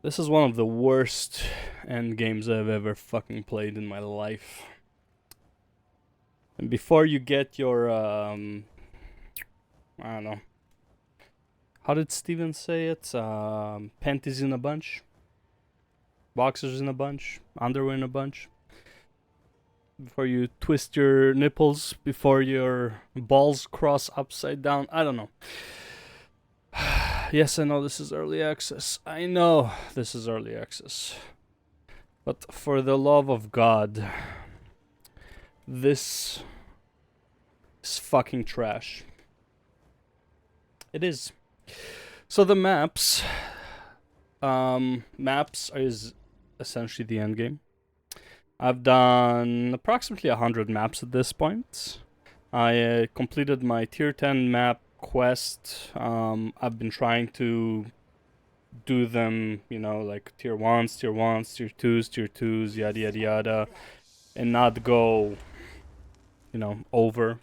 This is one of the worst end games I've ever fucking played in my life. And before you get your, I don't know. How did Steven say it? Panties in a bunch? Boxers in a bunch? Underwear in a bunch? Before you twist your nipples, before your balls cross upside down. I don't know. Yes, I know this is early access. I know this is early access. But for the love of God, this is fucking trash. It is. So the maps is essentially the end game. I've done approximately 100 maps at this point. I completed my tier 10 map quest. I've been trying to do them, you know, like tier 1s, tier 1s, tier 2s, yada yada yada, and not go, you know, over.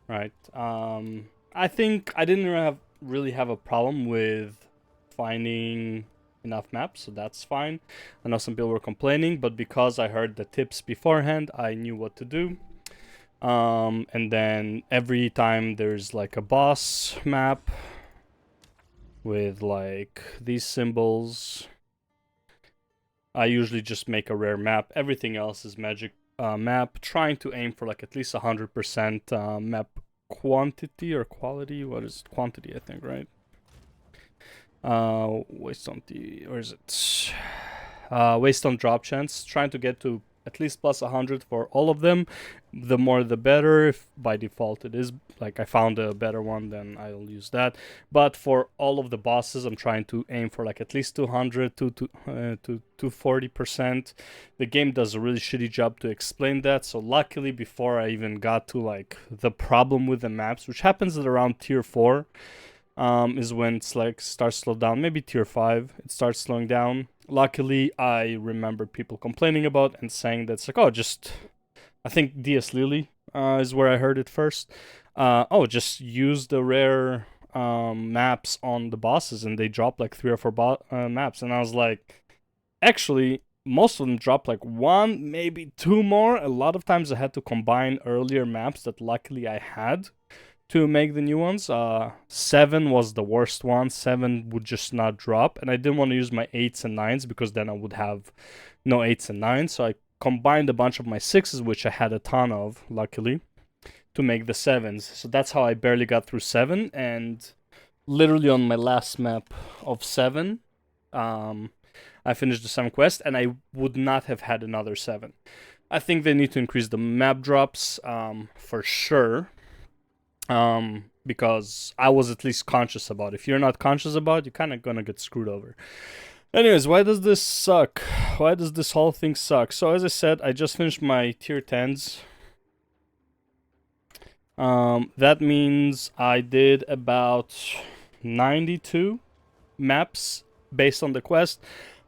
Right. I think I didn't really have a problem with finding enough maps, so that's fine. I know some people were complaining, but because I heard the tips beforehand, I knew what to do. And then every time there's like a boss map with like these symbols, I usually just make a rare map. Everything else is magic map, trying to aim for like at least 100% map quantity or quality. What is quantity? I think, right? Waste on the, or is it waste on drop chance? Trying to get to at least plus 100 for all of them. The more the better. If by default it is, like, I found a better one, then I'll use that. But for all of the bosses, I'm trying to aim for like at least 200 to 40%. The game does a really shitty job to explain that. So luckily, before I even got to like the problem with the maps, which happens at around tier 4, is when it's like starts to slow down. Maybe tier 5 it starts slowing down. Luckily, I remember people complaining about and saying that's like, oh, just, I think DS Lily is where I heard it first. Oh, just use the rare maps on the bosses, and they drop like 3 or 4 maps. And I was like, actually, most of them drop like 1, maybe 2 more. A lot of times I had to combine earlier maps that luckily I had to make the new ones. 7 was the worst one. 7 would just not drop, and I didn't want to use my 8s and 9s because then I would have no 8s and 9s. So I combined a bunch of my 6s, which I had a ton of, luckily, to make the 7s. So that's how I barely got through 7, and literally on my last map of 7, I finished the 7 quest, and I would not have had another 7. I think they need to increase the map drops, for sure. Because I was at least conscious about it. If you're not conscious about it, you're kind of gonna get screwed over. Anyways, why does this suck? Why does this whole thing suck? So as I said, I just finished my tier 10s. That means I did about 92 maps based on the quest,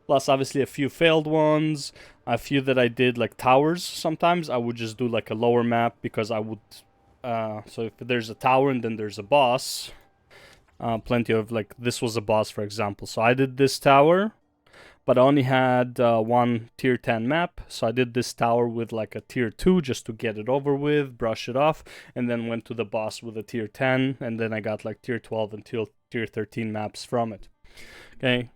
plus obviously a few failed ones, a few that I did like towers. Sometimes I would just do like a lower map because I would. So if there's a tower and then there's a boss, plenty of, like, this was a boss, for example. So I did this tower, but I only had 1 tier 10 map. So I did this tower with like a tier 2 just to get it over with, brush it off, and then went to the boss with a tier 10, and then I got like tier 12 and tier 13 maps from it. Okay,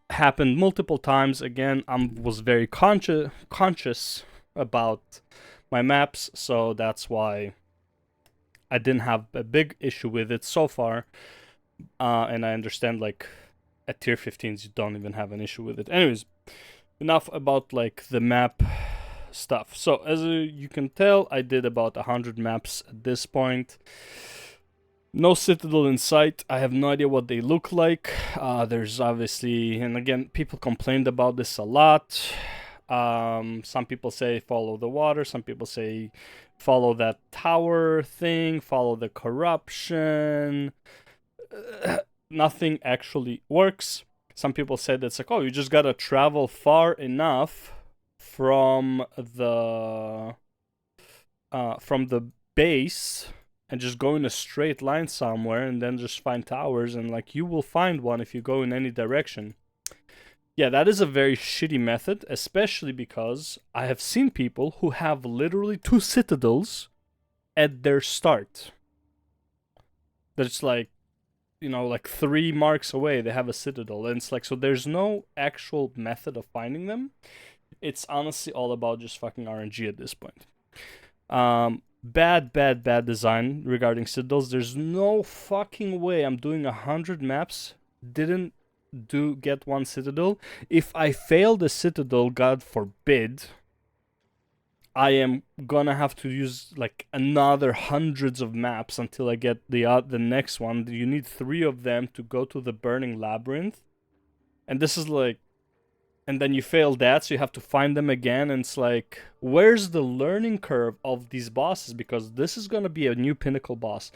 happened multiple times. Again, I was very conscious about my maps, so that's why I didn't have a big issue with it so far. And I understand, like, at tier 15s you don't even have an issue with it. Anyways, enough about like the map stuff. So as you can tell, I did about 100 maps at this point. No Citadel in sight. I have no idea what they look like. There's obviously, and again, people complained about this a lot. Some people say follow the water. Some people say follow that tower thing. Follow the corruption. Nothing actually works. Some people said it's like, oh, you just gotta travel far enough from the base and just go in a straight line somewhere and then just find towers, and like you will find one if you go in any direction. Yeah, that is a very shitty method, especially because I have seen people who have literally 2 citadels at their start. That's like, like 3 marks away, they have a citadel. And it's like, so there's no actual method of finding them. It's honestly all about just fucking RNG at this point. Bad design regarding citadels. There's no fucking way I'm doing 100 maps, didn't get 1 citadel. If I fail the citadel, God forbid, I am gonna have to use like another hundreds of maps until I get the next one. You need 3 of them to go to the burning labyrinth, and this is like, and then you fail that, so you have to find them again. And it's like, where's the learning curve of these bosses? Because this is gonna be a new pinnacle boss.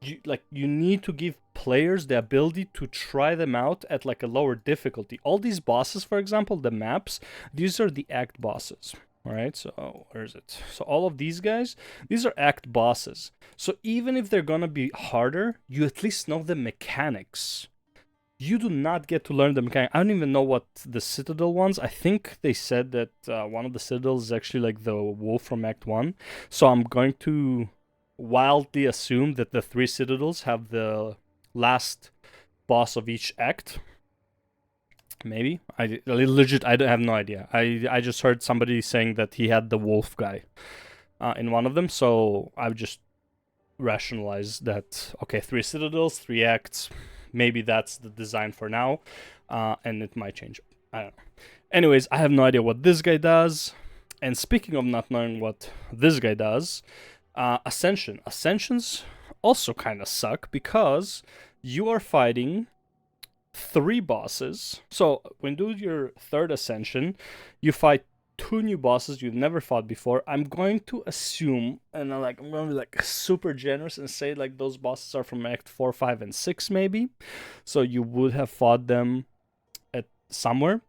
You need to give players the ability to try them out at like a lower difficulty. All these bosses, for example, the maps, these are the act bosses. All right, so where is it? So all of these guys, these are act bosses. So even if they're gonna be harder, you at least know the mechanics. You do not get to learn the mechanic. I don't even know what the Citadel ones. I think they said that one of the Citadels is actually like the wolf from Act 1. So I'm going to wildly assume that the 3 Citadels have the last boss of each act. Maybe. I legit, I have no idea. I just heard somebody saying that he had the wolf guy in one of them. So I've just rationalized that, okay, 3 Citadels, 3 acts. Maybe that's the design for now, and it might change. I don't know. Anyways, I have no idea what this guy does. And speaking of not knowing what this guy does, Ascension. Ascensions also kind of suck because you are fighting 3 bosses. So when you do your 3rd Ascension, you fight 2 new bosses you've never fought before. I'm going to assume, and I'm going to be like super generous and say like those bosses are from Act 4, 5, and 6 maybe. So you would have fought them at somewhere.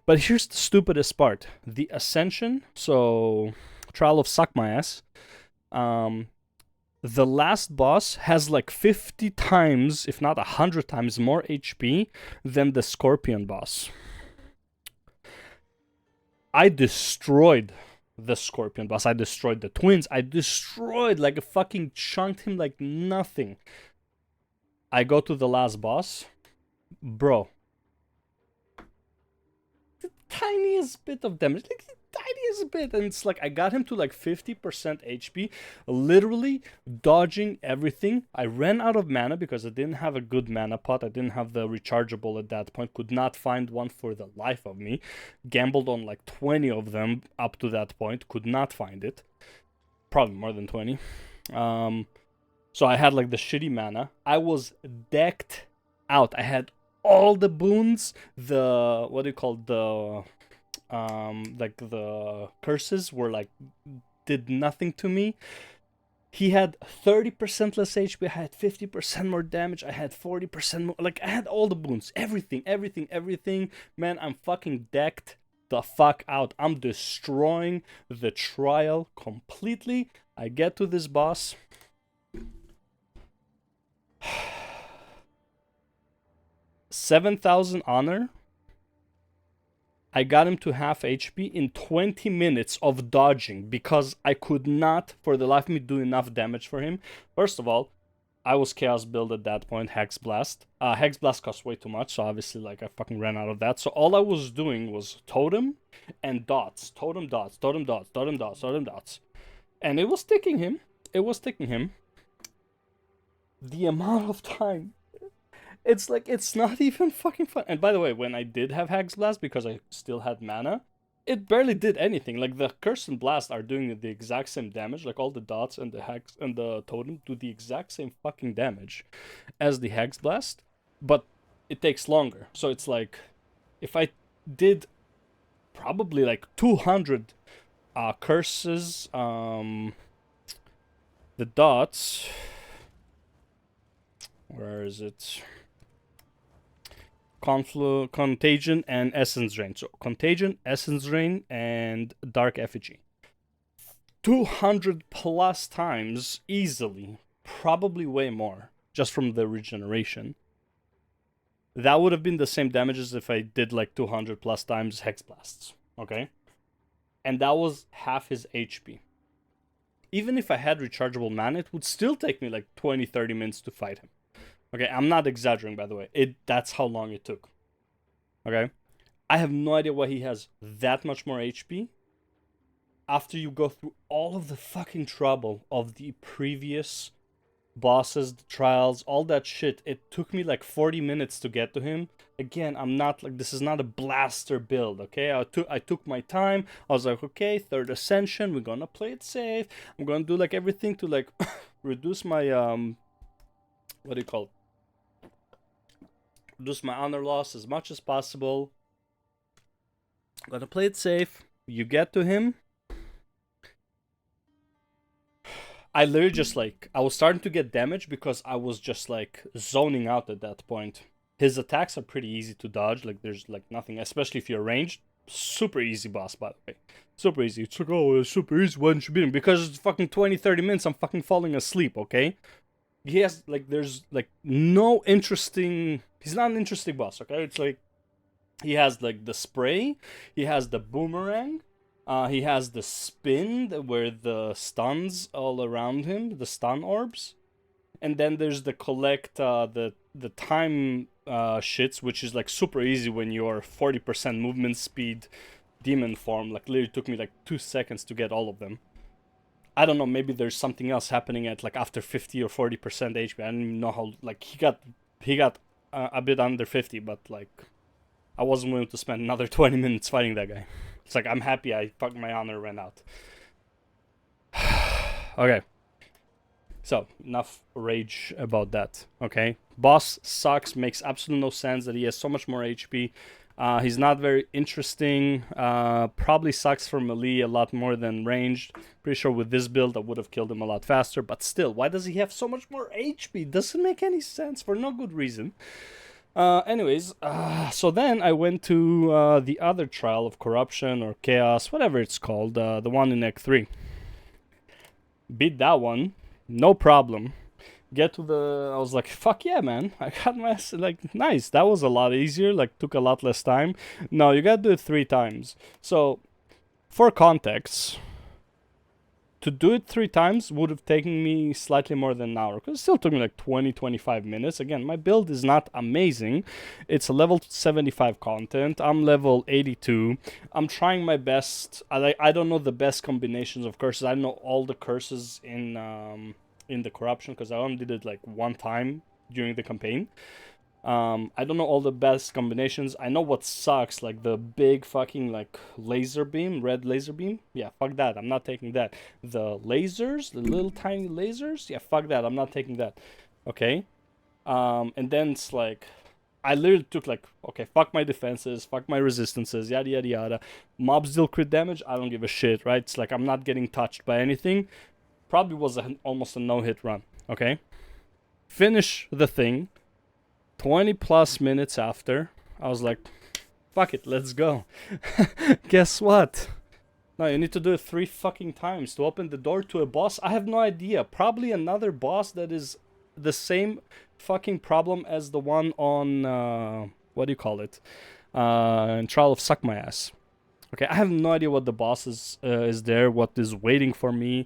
But here's the stupidest part. The Ascension, so Trial of Suck My Ass, the last boss has like 50 times, if not 100 times more HP than the Scorpion boss. I destroyed the Scorpion boss. I destroyed the twins. I destroyed, like, fucking chunked him like nothing. I go to the last boss. Bro. The tiniest bit of damage. Like, the tiniest bit. And it's like, I got him to like 50% HP. Literally dodging everything. I ran out of mana because I didn't have a good mana pot. I didn't have the rechargeable at that point. Could not find one for the life of me. Gambled on like 20 of them up to that point. Could not find it. Probably more than 20. So I had like the shitty mana. I was decked out. I had all the boons, the what do you call the like the curses were like did nothing to me. He had 30% less HP. I had 50% more damage. I had 40% more. Like, I had all the boons. Everything. Man, I'm fucking decked the fuck out. I'm destroying the trial completely. I get to this boss. 7,000 honor. I got him to half HP in 20 minutes of dodging because I could not, for the life of me, do enough damage for him. First of all, I was Chaos build at that point, Hex Blast. Hex Blast costs way too much, so obviously, like, I fucking ran out of that. So all I was doing was Totem and dots. Totem, dots, Totem, dots, Totem, dots, Totem, dots. And it was sticking him. The amount of time, it's like, it's not even fucking fun. And by the way, when I did have Hex Blast, because I still had mana, it barely did anything. Like, the Curse and Blast are doing the exact same damage. Like, all the dots and the Hex and the Totem do the exact same fucking damage as the Hex Blast, but it takes longer. So it's like, if I did probably like 200 curses, the dots, where is it? Contagion and Essence Drain. So Contagion, Essence Drain, and Dark Effigy. 200 plus times easily. Probably way more. Just from the regeneration. that would have been the same damage as if I did like 200 plus times Hex Blasts, okay? And that was half his HP. Even if I had rechargeable mana, it would still take me like 20-30 minutes to fight him. Okay, I'm not exaggerating, by the way. That's how long it took. Okay? I have no idea why he has that much more HP after you go through all of the fucking trouble of the previous bosses, the trials, all that shit. It took me like 40 minutes to get to him. Again, I'm not like, this is not a blaster build, okay? I took my time. I was like, okay, third Ascension, we're gonna play it safe. I'm gonna do like everything to like reduce my what do you call it? Reduce my honor loss as much as possible. I'm gonna play it safe. You get to him. I literally just like, I was starting to get damage because I was just like zoning out at that point. His attacks are pretty easy to dodge, like there's like nothing, especially if you're ranged. Super easy boss, by the way. Super easy. It's like, oh, it's super easy, why didn't you beat him? Because it's fucking 20-30 minutes, I'm fucking falling asleep, okay? He has, like, there's like no interesting, he's not an interesting boss, okay? It's like, he has like the spray, he has the boomerang, he has the spin where the stuns all around him, the stun orbs, and then there's the collect the time shits, which is like super easy when you're 40% movement speed demon form. Like literally took me like 2 seconds to get all of them. I don't know, maybe there's something else happening at like after 50 or 40% HP. I don't even know how, like he got a bit under 50, but like I wasn't willing to spend another 20 minutes fighting that guy. It's like, I'm happy I fucked my honor ran out. Okay. So, enough rage about that, okay? Boss sucks, makes absolutely no sense that he has so much more HP. He's not very interesting. Probably sucks for melee a lot more than ranged. Pretty sure with this build I would have killed him a lot faster. But still, why does he have so much more HP? Doesn't make any sense for no good reason. Anyways, so then I went to the other trial of corruption or chaos, whatever it's called, the one in Act 3. Beat that one, no problem. Get to I was like, fuck yeah, man. I got my, like, nice. That was a lot easier, like, took a lot less time. No, you gotta do it 3 times. So, for context, to do it 3 times would have taken me slightly more than an hour, because it still took me like 20-25 minutes. Again, my build is not amazing. It's a level 75 content. I'm level 82. I'm trying my best. I don't know the best combinations of curses. I know all the curses in the corruption, because I only did it like 1 time during the campaign. I don't know all the best combinations. I know what sucks, like the big fucking like laser beam, red laser beam. Yeah, fuck that. I'm not taking that. The lasers, the little tiny lasers. Yeah, fuck that. I'm not taking that. Okay. And then it's like, I literally took like, okay, fuck my defenses, fuck my resistances, yada yada yada. Mobs deal crit damage. I don't give a shit, right? It's like I'm not getting touched by anything. Probably was almost a no-hit run. Okay. Finish the thing. 20 plus minutes after, I was like, fuck it, let's go. Guess what? No, you need to do it 3 fucking times to open the door to a boss. I have no idea. Probably another boss that is the same fucking problem as the one on, what do you call it? Trial of Suck My Ass. Okay, I have no idea what the boss is there, what is waiting for me.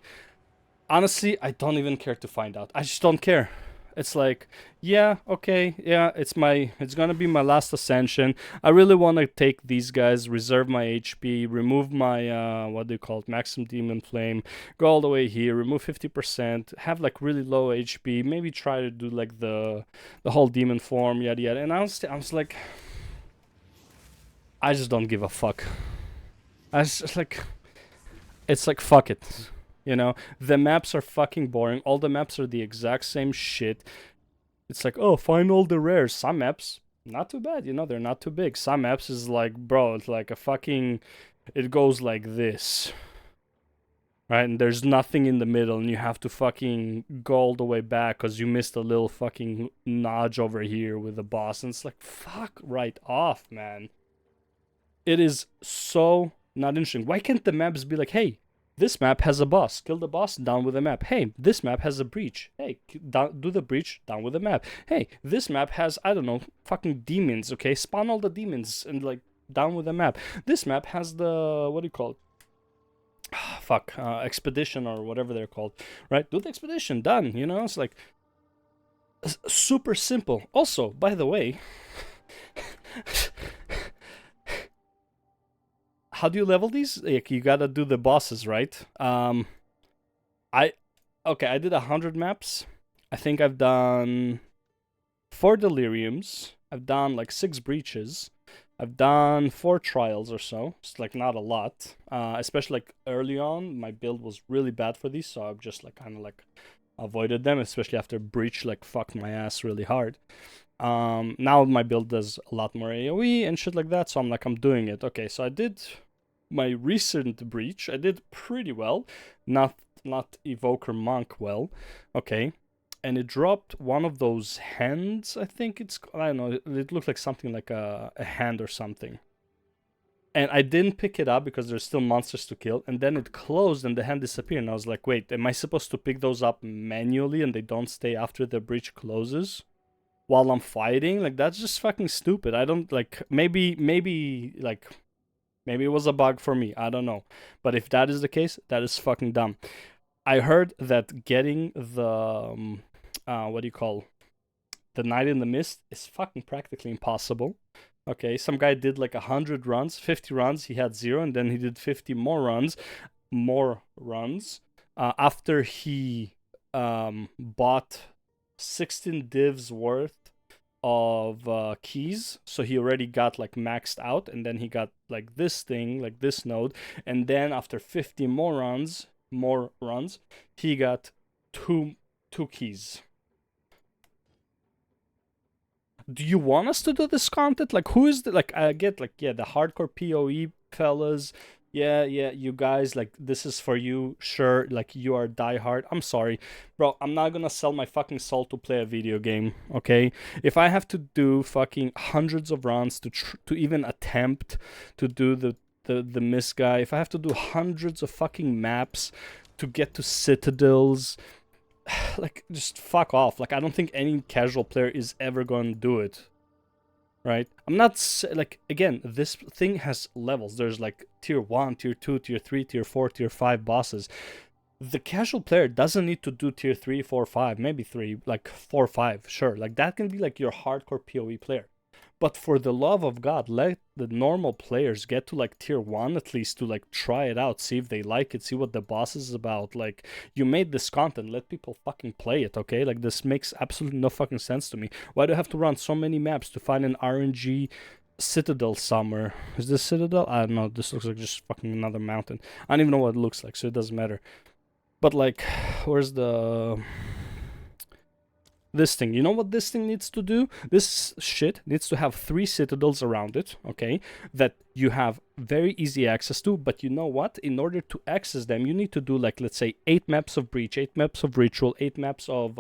Honestly, I don't even care to find out. I just don't care. It's like, yeah, okay, yeah, it's gonna be my last Ascension. I really want to take these guys, reserve my HP, remove my, what do you call it, Maximum Demon Flame, go all the way here, remove 50%, have like really low HP, maybe try to do like the whole demon form, yada yada. And I was like, I just don't give a fuck. It's like, fuck it. You know, the maps are fucking boring. All the maps are the exact same shit. It's like, oh, find all the rares. Some maps, not too bad, you know, they're not too big. Some maps is like, bro, it's like a fucking, it goes like this. Right? And there's nothing in the middle, and you have to fucking go all the way back because you missed a little fucking notch over here with the boss. And it's like, fuck right off, man. It is so not interesting. Why can't the maps be like, hey, This map has a boss. Kill the boss, down with the map. Hey, this map has a breach. Hey, do the breach, down with the map. Hey, this map has, I don't know, fucking demons, okay? Spawn all the demons and, like, down with the map. This map has the, what do you call it? Fuck, expedition or whatever they're called, right? Do the expedition, done, you know? It's like, super simple. Also, by the way, how do you level these? Like, you gotta do the bosses, right? I did 100 maps. I think I've done 4 deliriums. I've done like 6 breaches. I've done 4 trials or so. It's like not a lot. Especially like early on, my build was really bad for these, so I've just like kind of like avoided them, especially after breach like fucked my ass really hard. Now my build does a lot more AoE and shit like that, so I'm doing it. Okay, so I did my recent breach. I did pretty well, not Evoker Monk well. Okay, and it dropped one of those hands. I think I don't know. It looked like something like a hand or something. And I didn't pick it up because there's still monsters to kill. And then it closed and the hand disappeared. And I was like, wait, am I supposed to pick those up manually and they don't stay after the breach closes while I'm fighting? Like, that's just fucking stupid. I don't, like, maybe it was a bug for me. I don't know. But if that is the case, that is fucking dumb. I heard that getting the, what do you call, the Night in the Mist is fucking practically impossible. Okay, some guy did like 100 runs, 50 runs, he had 0, and then he did 50 more runs, after he bought 16 divs worth of keys. So he already got like maxed out, and then he got like this thing, like this node, and then after 50 more runs, he got two keys. Do you want us to do this content? Like, who is the, like, I get, like, yeah, the hardcore PoE fellas. Yeah, you guys, like, this is for you. Sure, like, you are diehard. I'm sorry, bro. I'm not gonna sell my fucking soul to play a video game, okay? If I have to do fucking hundreds of runs to even attempt to do the miss guy, if I have to do hundreds of fucking maps to get to citadels, like, just fuck off. Like, I don't think any casual player is ever going to do it, right? I'm not like, again, this thing has levels. There's like tier 1, tier 2, tier 3, tier 4, tier 5 bosses. The casual player doesn't need to do tier 3, 4, 5, maybe 3, like 4, 5, sure. Like, that can be like your hardcore PoE player. But for the love of God, let the normal players get to like tier 1 at least to like try it out, see if they like it, see what the boss is about. Like, you made this content, let people fucking play it, okay? Like, this makes absolutely no fucking sense to me. Why do I have to run so many maps to find an RNG Citadel somewhere? Is this Citadel? I don't know, this looks like just fucking another mountain. I don't even know what it looks like, so it doesn't matter. But like, where's the... this thing, you know what this thing needs to do? This shit needs to have 3 citadels around it, okay, that you have very easy access to. But you know what? In order to access them, you need to do, like, let's say 8 maps of breach, 8 maps of ritual, 8 maps of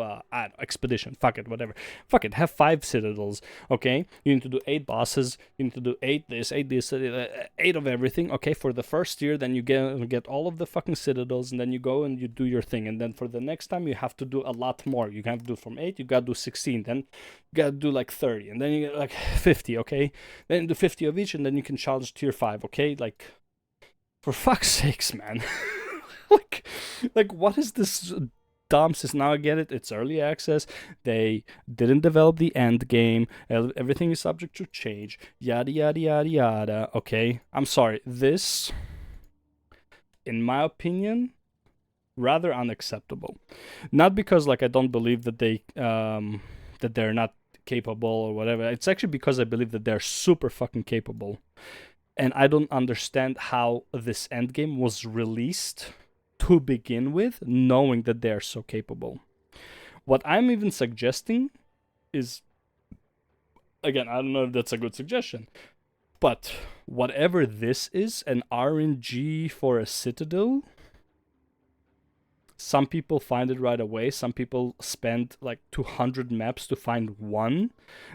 expedition. Fuck it, whatever. Fuck it, have 5 citadels, okay? You need to do 8 bosses, you need to do 8 this, 8 of everything, okay? For the first year, then you get all of the fucking citadels, and then you go and you do your thing. And then for the next time, you have to do a lot more. You have to do from 8, you gotta do 16, then you gotta do like 30, and then you get like 50, okay? Then you do 50 of each, and then you can challenge tier 5, okay? Like, for fuck's sakes, man. like what is this dumb system? Now I get it, it's early access, they didn't develop the end game, everything is subject to change, yada yada yada yada, okay? I'm sorry, this, in my opinion, rather unacceptable. Not because, like, I don't believe that they're not capable or whatever. It's actually because I believe that they're super fucking capable. And I don't understand how this endgame was released to begin with, knowing that they're so capable. What I'm even suggesting is, again, I don't know if that's a good suggestion, but whatever this is, an RNG for a citadel, some people find it right away. Some people spend like 200 maps to find one.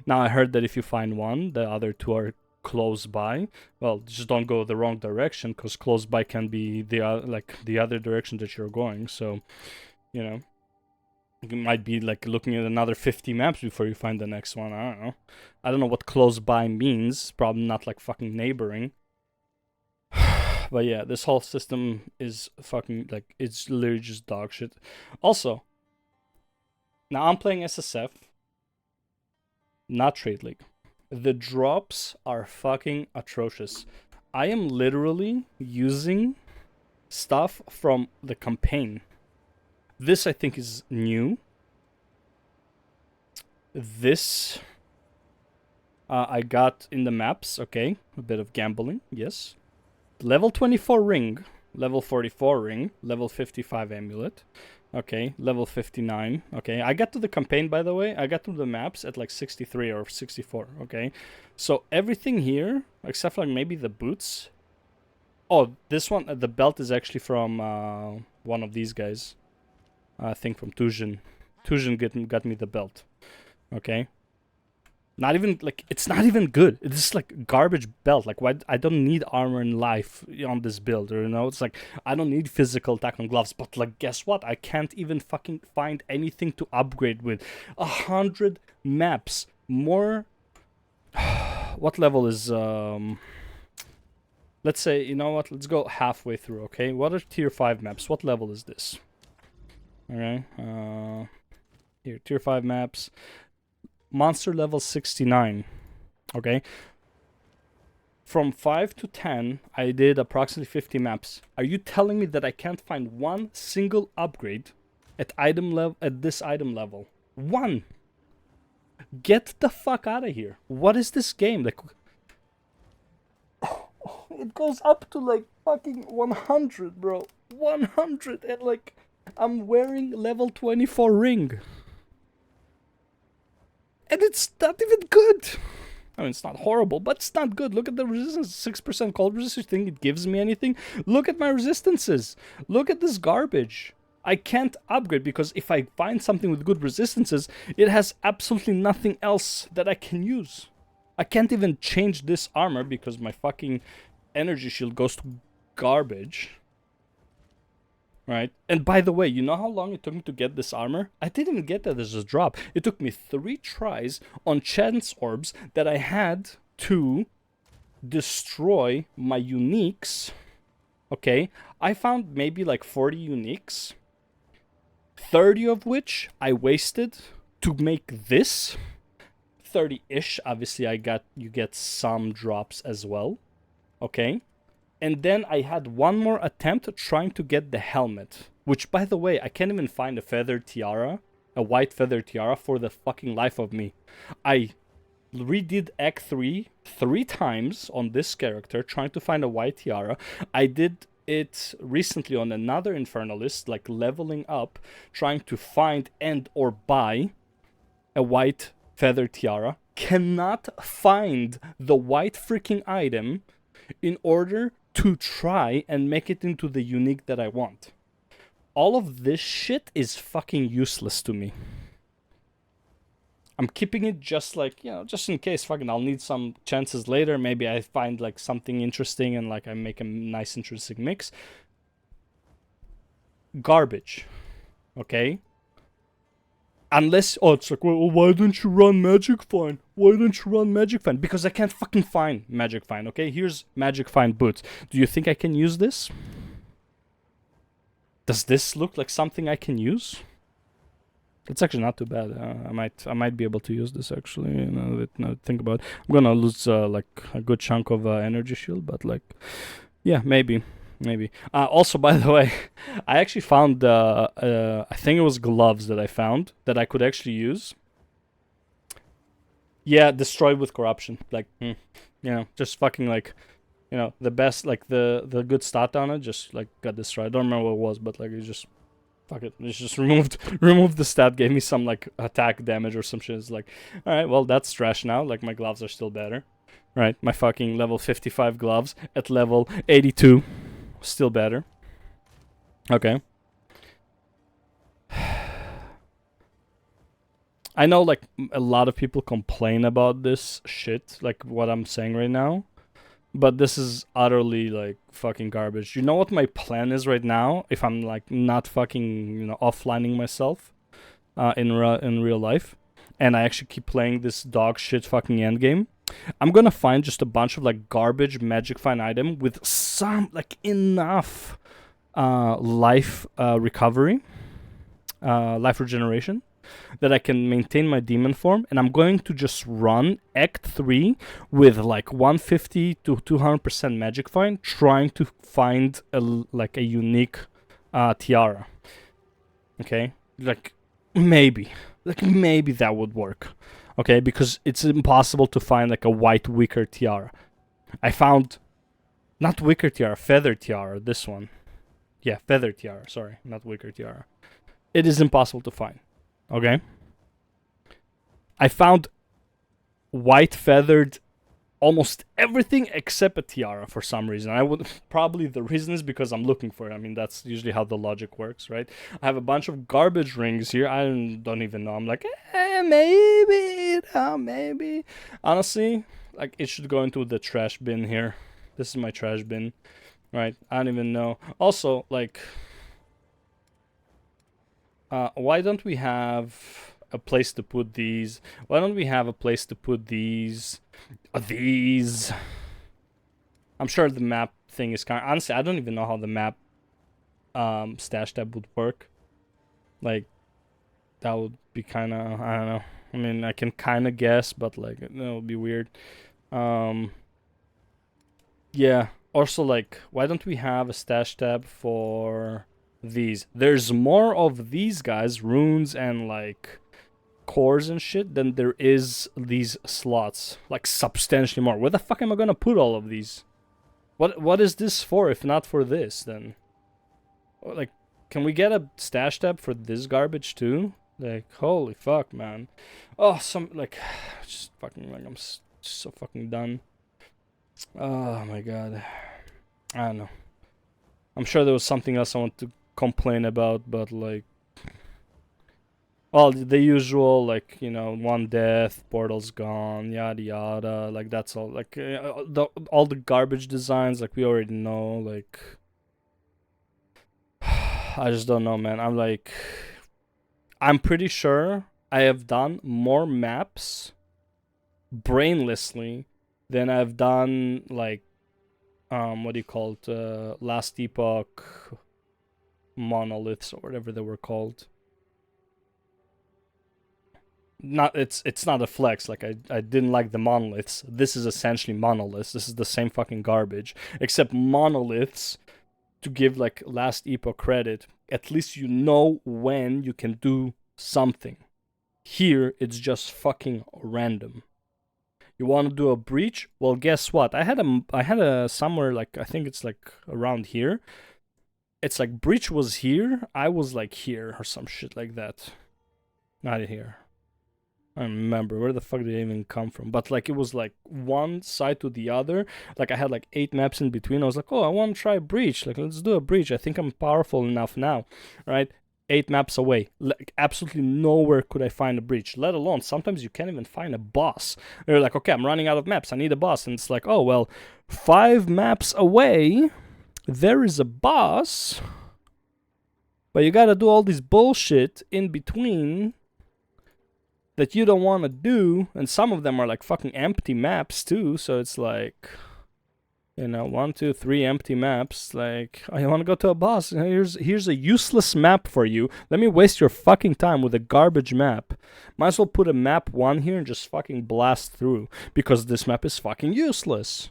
Now I heard that if you find one, the other 2 are close by. Well, just don't go the wrong direction, because close by can be the other direction that you're going. So, you know, you might be like looking at another 50 maps before you find the next one. I don't know what close by means. Probably not like fucking neighboring. But yeah, this whole system is fucking, like, it's literally just dog shit. Also, now I'm playing SSF, not Trade League. The drops are fucking atrocious. I am literally using stuff from the campaign. This, I think, is new. This I got in the maps, okay. A bit of gambling, yes. Level 24 ring, level 44 ring, level 55 amulet, okay, level 59, okay. I got to the campaign, by the way, I got to the maps at like 63 or 64, okay. So everything here, except for like maybe the boots. Oh, this one, the belt is actually from one of these guys. I think from Tujin. Tujin got me the belt, okay. Not even, like, it's not even good. It's just like garbage belt. Like, why? I don't need armor in life on this build, you know? It's like, I don't need physical attack on gloves. But, like, guess what? I can't even fucking find anything to upgrade with. 100 maps. More... What level is... Let's say, you know what? Let's go halfway through, okay? What are tier 5 maps? What level is this? Alright. Here, tier 5 maps. Monster level 69, okay? From 5 to 10, I did approximately 50 maps. Are you telling me that I can't find one single upgrade at this item level? One! Get the fuck out of here. What is this game? Like, it goes up to like fucking 100, bro. 100, and like, I'm wearing level 24 ring. And it's not even good. I mean, it's not horrible, but it's not good. Look at the resistance. 6% cold resistance. You think it gives me anything? Look at my resistances. Look at this garbage. I can't upgrade because if I find something with good resistances, it has absolutely nothing else that I can use. I can't even change this armor because my fucking energy shield goes to garbage. Right? And by the way, you know how long it took me to get this armor? I didn't even get that as a drop. It took me 3 tries on chance orbs that I had to destroy my uniques. Okay? I found maybe like 40 uniques. 30 of which I wasted to make this. 30-ish. Obviously, you get some drops as well. Okay? And then I had one more attempt trying to get the helmet. Which, by the way, I can't even find a feathered tiara. A white feathered tiara for the fucking life of me. I redid Act 3 3 times on this character, trying to find a white tiara. I did it recently on another Infernalist, like leveling up, trying to find and or buy a white feathered tiara. Cannot find the white freaking item in order to try and make it into the unique that I want. All of this shit is fucking useless to me. I'm keeping it just like, you know, just in case fucking I'll need some chances later. Maybe I find like something interesting and like I make a nice interesting mix. Garbage. Okay? Unless, oh, it's like, well, why don't you run Magic Find? Why don't you run Magic Find? Because I can't fucking find Magic Find, okay? Here's Magic Find boots. Do you think I can use this? Does this look like something I can use? It's actually not too bad. I might be able to use this actually. Now that think about it. I'm gonna lose like a good chunk of energy shield, but like, yeah, maybe. Also, by the way, I actually found I think it was gloves that I found that I could actually use. Yeah, destroyed with corruption. Like, you know, just fucking like, you know, the best, like the good stat on it just like got destroyed. I don't remember what it was, but like it just, fuck it, it's just removed the stat, gave me some like attack damage or some shit. It's like, all right, well that's trash now. Like my gloves are still better, right? My fucking level 55 gloves at level 82. Still better. Okay. I know like a lot of people complain about this shit, like what I'm saying right now. But this is utterly like fucking garbage. You know what my plan is right now? If I'm like not fucking offlining myself, in real life, and I actually keep playing this dog shit fucking endgame, I'm gonna find just a bunch of like garbage magic find item with some like enough life recovery, life regeneration, that I can maintain my demon form, and I'm going to just run Act 3 with like 150 to 200% magic find, trying to find like a unique tiara. Okay? Like maybe that would work. Okay? Because it's impossible to find like a white wicker tiara. I found not wicker tiara, feather tiara, this one. Yeah, feather tiara, sorry, not wicker tiara. It is impossible to find. Okay? I found white feathered almost everything except a tiara for some reason. I would probably the reason is because I'm looking for it. I mean, that's usually how the logic works, right? I have a bunch of garbage rings here. I don't even know. I'm like, maybe. Honestly, like it should go into the trash bin here. This is my trash bin, right? I don't even know. Also, like, why don't we have a place to put these? Why don't we have a place to put these? These. I'm sure the map thing is kind of... Honestly, I don't even know how the map stash tab would work. Like, that would be kind of... I don't know. I mean, I can kind of guess, but like, it would be weird. Yeah. Also, like, why don't we have a stash tab for these? There's more of these guys, runes and like cores and shit, than there is these slots. Like substantially more. Where the fuck am I gonna put all of these? What is this for if not for this then? Like, can we get a stash tab for this garbage too? Like, holy fuck, man. Oh, just fucking, like, I'm just so fucking done. Oh my god. I don't know. I'm sure there was something else I want to complain about, but like, well, the usual, like, one death, portal's gone, yada yada, like, that's all. Like, all the garbage designs, like, we already know, like, I just don't know, man. I'm pretty sure I have done more maps brainlessly than I've done, like, what do you call it, Last Epoch monoliths, or whatever they were called. It's not a flex. Like, I didn't like the monoliths. This is essentially monoliths. This is the same fucking garbage, except monoliths, to give like Last Epoch credit, at least you know when you can do something. Here it's just fucking random. You want to do a breach? Well, guess what? I had a somewhere, like, I think it's like around here. It's like breach was here. I was like here or some shit like that. Not here. I don't remember where the fuck did they even come from, but like it was like one side to the other. Like I had like 8 maps in between. I was like, oh, I want to try a breach. Like, let's do a breach. I think I'm powerful enough now, right? 8 maps away. Like, absolutely nowhere could I find a breach. Let alone sometimes you can't even find a boss. They're like, okay, I'm running out of maps. I need a boss, and it's like, oh well, 5 maps away, there is a boss, but you gotta do all this bullshit in between that you don't want to do, and some of them are like fucking empty maps too, so it's like, 1, 2, 3 empty maps. Like, oh, you want to go to a boss? Here's a useless map for you. Let me waste your fucking time with a garbage map. Might as well put a map 1 here and just fucking blast through, because this map is fucking useless.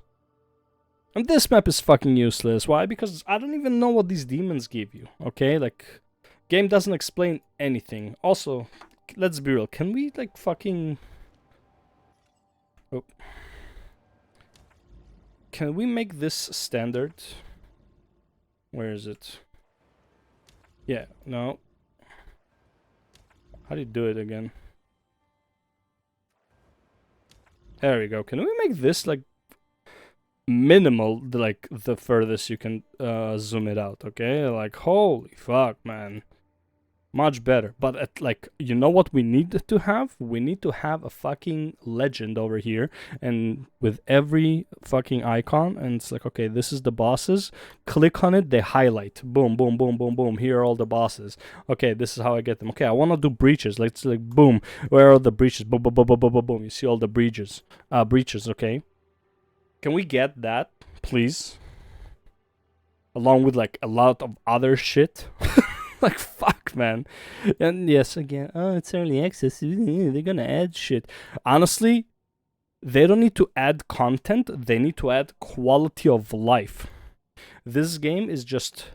And this map is fucking useless. Why? Because I don't even know what these demons give you, okay? Like, game doesn't explain anything. Also, let's be real. Can we, like, fucking... Oh. Can we make this standard? Where is it? Yeah, no. How do you do it again? There we go. Can we make this, like, minimal, like, the furthest you can zoom it out, okay? Like, holy fuck, man. Much better. But at, like, you know what we need to have? We need to have a fucking legend over here, and with every fucking icon, and it's like, okay, this is the bosses. Click on it, they highlight. Boom, boom, boom, boom, boom. Here are all the bosses. Okay, this is how I get them. Okay, I want to do breaches. Let's like, boom. Where are the breaches? Boom, boom, boom, boom, boom, boom, boom. You see all the breaches. Breaches. Okay. Can we get that, please? Along with like a lot of other shit. Like, fuck, man. And yes, again, oh, it's early access. They're gonna add shit. Honestly, they don't need to add content. They need to add quality of life. This game is just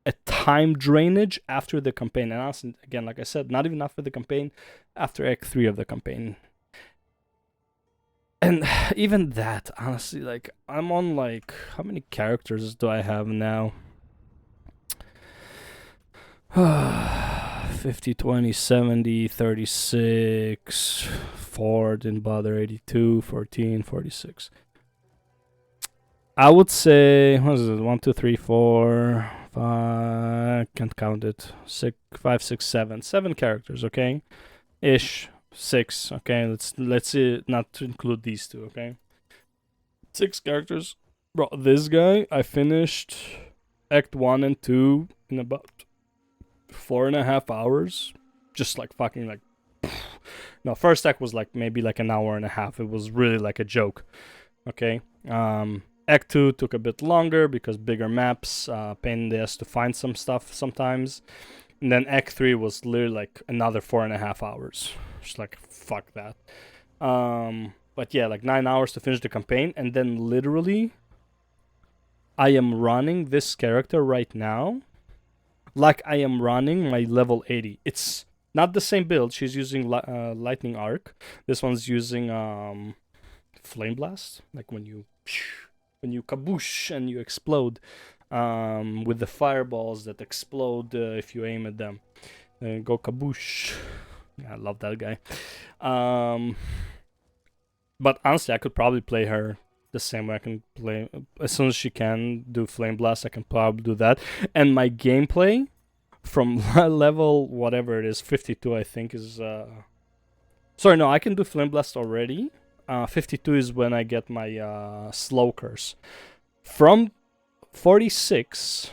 a time drainage after the campaign. And honestly, again, like I said, not even after the campaign, after Act 3 of the campaign. And even that, honestly, like, I'm on, like, how many characters do I have now? 50, 20, 70, 36, 4, didn't bother, 82, 14, 46. I would say, what is it? 1, 2, 3, 4, 5, can't count it. 6, 5, 6, 7. 7 characters, okay? Ish. 6, okay? Let's see, not to include these two, okay? 6 characters. Bro, this guy, I finished Act 1 and 2 in about 4.5 hours. Just like fucking like. No, first act was like maybe like an hour and a half. It was really like a joke. Okay. Act 2 took a bit longer because bigger maps, pain in the ass to find some stuff sometimes. And then Act 3 was literally like another 4.5 hours. Just like, fuck that. But yeah, like 9 hours to finish the campaign. And then literally, I am running this character right now like I am running my level 80. It's not the same build. She's using lightning arc. This one's using flame blast, like when you kaboosh and you explode, with the fireballs that explode if you aim at them. Go kaboosh. Yeah, I love that guy. But honestly, I could probably play her the same way. I can play as soon as she can do flame blast. I can probably do that, and my gameplay from level whatever it is, 52, I think is. Sorry, no, I can do flame blast already. 52 is when I get my slow curse. From 46,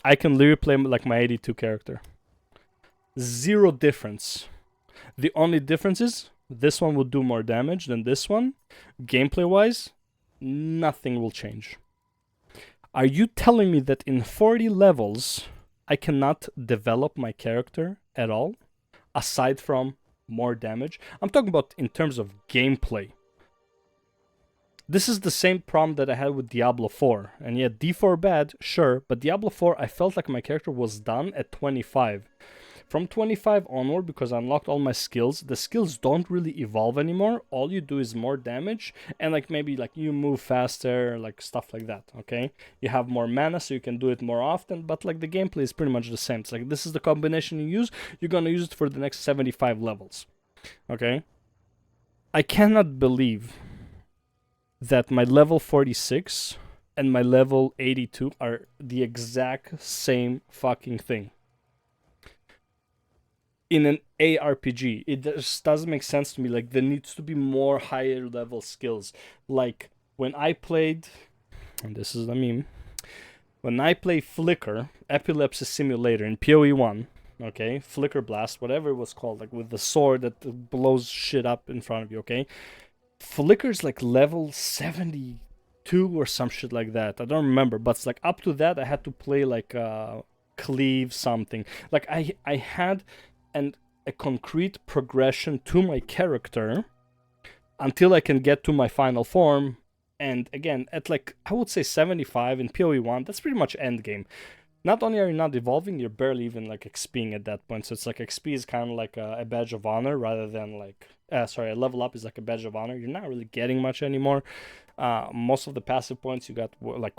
I can literally play like my 82 character. Zero difference. The only difference is this one will do more damage than this one. Gameplay wise, nothing will change. Are you telling me that in 40 levels, I cannot develop my character at all? Aside from more damage? I'm talking about in terms of gameplay. This is the same problem that I had with Diablo 4. And yeah, D4 bad, sure, but Diablo 4, I felt like my character was done at 25. From 25 onward, because I unlocked all my skills, the skills don't really evolve anymore. All you do is more damage, and like maybe like you move faster, like stuff like that, okay? You have more mana, so you can do it more often, but like the gameplay is pretty much the same. It's like this is the combination you use, you're gonna use it for the next 75 levels, okay? I cannot believe that my level 46 and my level 82 are the exact same fucking thing. In an ARPG, it just doesn't make sense to me. Like, there needs to be more higher level skills. Like, when I played, and this is a meme, when I play Flicker, Epilepsy Simulator in PoE1, okay, Flicker Blast, whatever it was called, like with the sword that blows shit up in front of you, okay? Flicker's like level 72 or some shit like that. I don't remember, but it's like up to that, I had to play like Cleave something. Like, I had a concrete progression to my character until I can get to my final form. And again, at like, I would say 75 in PoE1, that's pretty much endgame. Not only are you not evolving, you're barely even like XPing at that point. So it's like XP is kind of like a badge of honor rather than like, a level up is like a badge of honor. You're not really getting much anymore. Most of the passive points you got like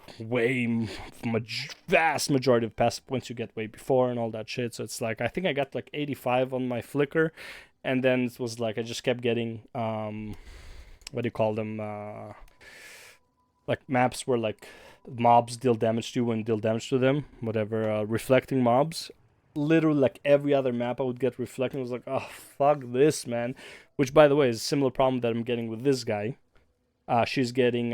vast majority of passive points you get way before and all that shit. So it's like I think I got like 85 on my Flicker, and then it was like I just kept getting what do you call them? Like maps where like mobs deal damage to you and deal damage to them, whatever, reflecting mobs. literally like every other map I would get reflecting. I was like, oh fuck this, man. Which, by the way, is a similar problem that I'm getting with this guy. She's getting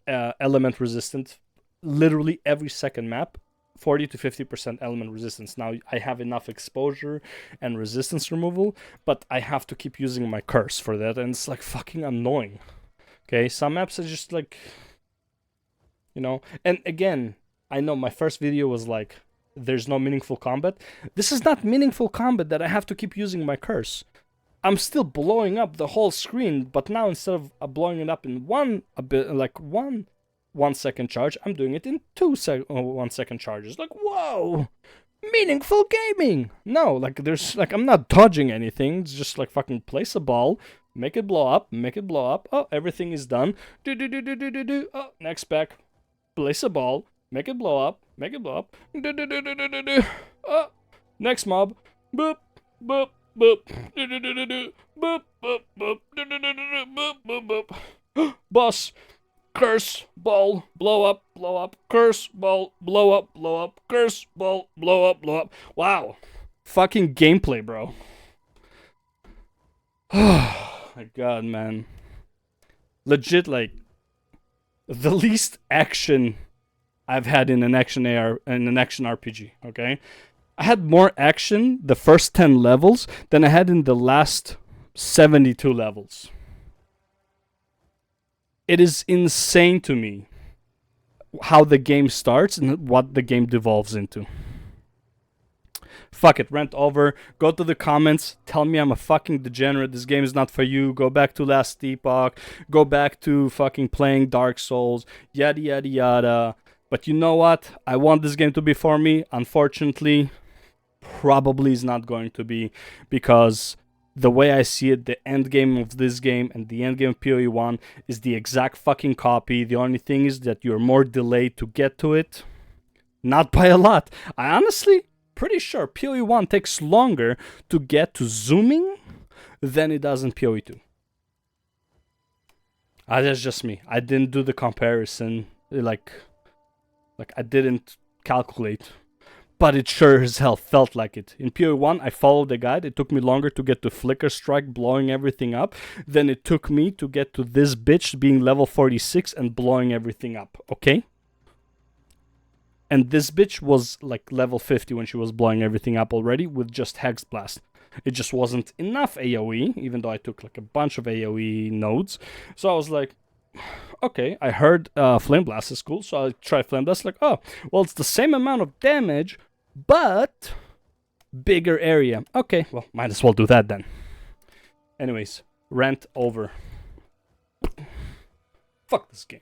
element resistant literally every second map. 40 to 50% element resistance. Now I have enough exposure and resistance removal, but I have to keep using my curse for that, and it's like fucking annoying. Okay, some maps are just like, you know, and again, I know my first video was like, there's no meaningful combat. This is not meaningful combat that I have to keep using my curse. I'm still blowing up the whole screen, but now instead of blowing it up in one 1 second charge, I'm doing it in 1 second charges. Like, whoa, meaningful gaming. No, like there's like I'm not dodging anything. It's just like fucking place a ball, make it blow up, make it blow up. Oh, everything is done. Do. Oh, next pack, place a ball, make it blow up, make it blow up. Do. Oh, next mob, boop boop boop. Boop boop boop. Boop boop boop. Boss. Curse, ball, blow up, curse, ball, blow up, curse, ball, blow up. Wow. Fucking gameplay, bro. Oh my god, man. Legit, like, the least action I've had in an action RPG, okay? I had more action the first 10 levels than I had in the last 72 levels. It is insane to me how the game starts and what the game devolves into. Fuck it, rant over. Go to the comments. Tell me I'm a fucking degenerate. This game is not for you. Go back to Last Epoch. Go back to fucking playing Dark Souls. Yada, yada, yada. But you know what? I want this game to be for me. Unfortunately, probably is not going to be, because the way I see it, the end game of this game and the end game of PoE1 is the exact fucking copy. The only thing is that you're more delayed to get to it. Not by a lot. I honestly pretty sure PoE1 takes longer to get to zooming than it does in PoE2. That's just me. I didn't do the comparison. Like I didn't calculate. But it sure as hell felt like it. In PoE1, I followed the guide. It took me longer to get to Flicker Strike, blowing everything up, than it took me to get to this bitch being level 46 and blowing everything up, okay? And this bitch was like level 50 when she was blowing everything up already with just Hex Blast. It just wasn't enough AoE, even though I took like a bunch of AoE nodes. So I was like, okay, I heard Flame Blast is cool, so I tried Flame Blast, like, oh, well, it's the same amount of damage, but bigger area. Okay, well, might as well do that then. Anyways, rant over. Fuck this game.